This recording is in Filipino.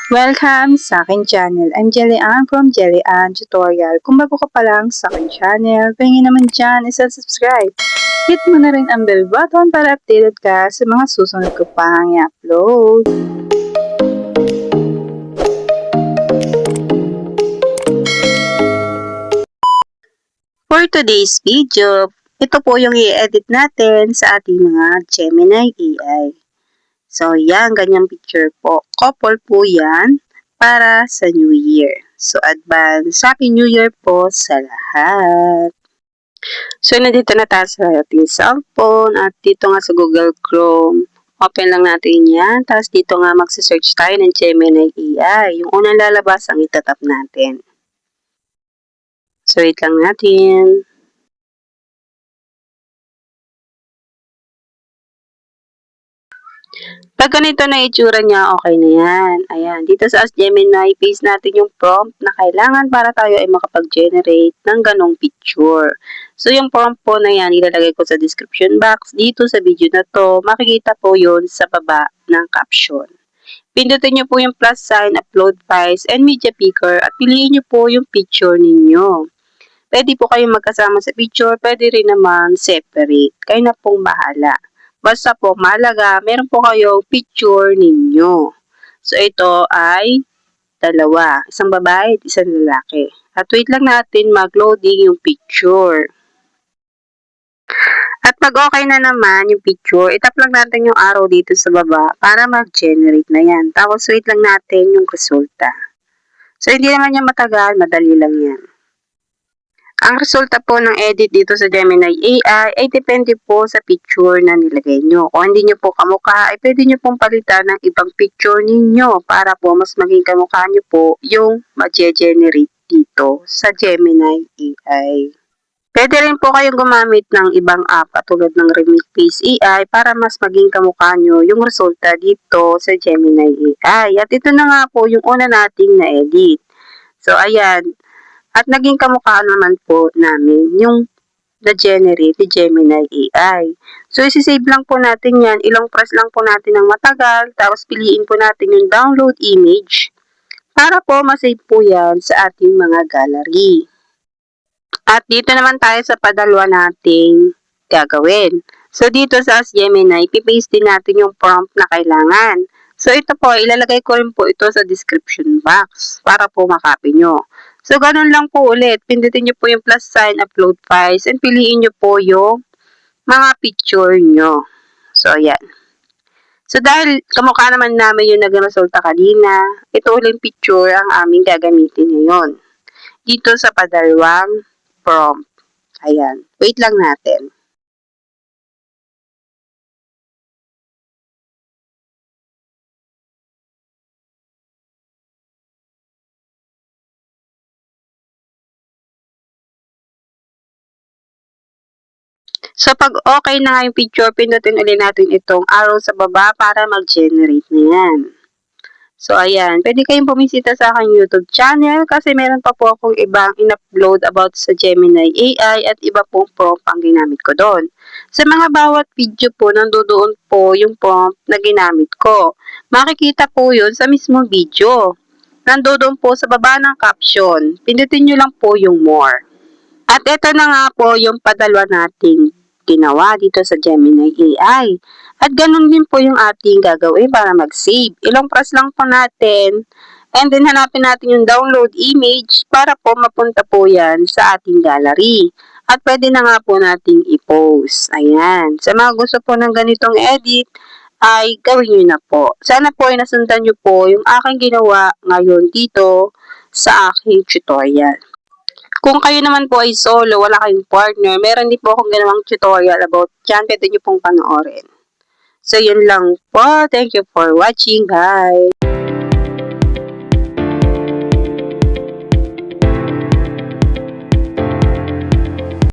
Welcome sa aking channel. I'm Jelly-Ann from Jelly-Ann Tutorial. Kung bago ka pa lang sa aking channel, pahingin naman dyan isa-subscribe. Hit mo na rin ang bell button para updated ka sa mga susunod ko pang i-upload. For today's video, ito po yung i-edit natin sa ating mga Gemini AI. So, yan, ganyang picture po. Couple po yan para sa New Year. So, advance Happy New Year po sa lahat. So, nandito na tayo sa ating cellphone at dito nga sa Google Chrome. Open lang natin yan. Tapos dito nga magsa-search tayo ng Gemini AI. Yung unang lalabas ang itatap natin. So, wait lang natin. Pag ganito na itsura niya, okay na yan. Ayan, dito sa Ask Gemini, paste natin yung prompt na kailangan para tayo ay makapag-generate ng ganong picture. So, yung prompt po na yan, ilalagay ko sa description box. Dito sa video na to, makikita po yun sa baba ng caption. Pindutin nyo po yung plus sign, upload files, and media picker at piliin nyo po yung picture ninyo. Pwede po kayong magkasama sa picture, pwede rin naman separate. Kayo na pong bahala. Basta po, mahalaga, meron po kayong picture ninyo. So, ito ay dalawa. Isang babae at isang lalaki. At wait lang natin mag-loading yung picture. At pag okay na naman yung picture, itap lang natin yung arrow dito sa baba para mag-generate na yan. Tapos, wait lang natin yung resulta. So, hindi naman yan matagal, madali lang yan. Ang resulta po ng edit dito sa Gemini AI ay depende po sa picture na nilagay nyo. Kung hindi nyo po kamukha, ay pwede nyo pong palitan ng ibang picture ninyo para po mas maging kamukha nyo po yung ma-generate dito sa Gemini AI. Pwede rin po kayong gumamit ng ibang app tulad ng Remake Face AI para mas maging kamukha nyo yung resulta dito sa Gemini AI. At ito na nga po yung una nating na-edit. So, ayan. At naging kamukha naman po namin yung na-generate ni Gemini AI. So, isi-save lang po natin yan. Ilang press lang po natin ng matagal. Tapos, piliin po natin yung download image para po masave po yan sa ating mga gallery. At dito naman tayo sa padalwa nating gagawin. So, dito sa Ask Gemini, pipaste din natin yung prompt na kailangan. So, ito po, ilalagay ko rin po ito sa description box para po makopy nyo. So, ganun lang po ulit. Pindutin nyo po yung plus sign, upload files, and piliin nyo po yung mga picture nyo. So, ayan. So, dahil kamukha naman namin yung nag-resulta kanina, ito uling picture ang aming gagamitin ngayon. Dito sa padalawang prompt. Ayan. Wait lang natin. So, pag okay na nga yung picture, pindutin ulit natin itong arrow sa baba para mag-generate na yan. So, ayan. Pwede kayong bumisita sa aking YouTube channel kasi meron pa po akong ibang in-upload about sa Gemini AI at iba pong prompt ang ginamit ko doon. Sa mga bawat video po, nandoon po yung prompt na ginamit ko. Makikita po yun sa mismong video. Nandoon po sa baba ng caption. Pindutin nyo lang po yung more. At ito na nga po yung padalwa nating ginawa dito sa Gemini AI. At ganun din po yung ating gagawin para mag-save. Ilang press lang po natin and then hanapin natin yung download image para po mapunta po yan sa ating gallery. At pwede na nga po nating i-post. Ayan. Sa mga gusto po ng ganitong edit, ay gawin nyo na po. Sana po ay nasundan nyo po yung aking ginawa ngayon dito sa aking tutorial. Kung kayo naman po ay solo, wala kayong partner, meron din po akong ginawang tutorial about dyan. Pwede nyo pong panoorin. So, yun lang po. Thank you for watching. Bye!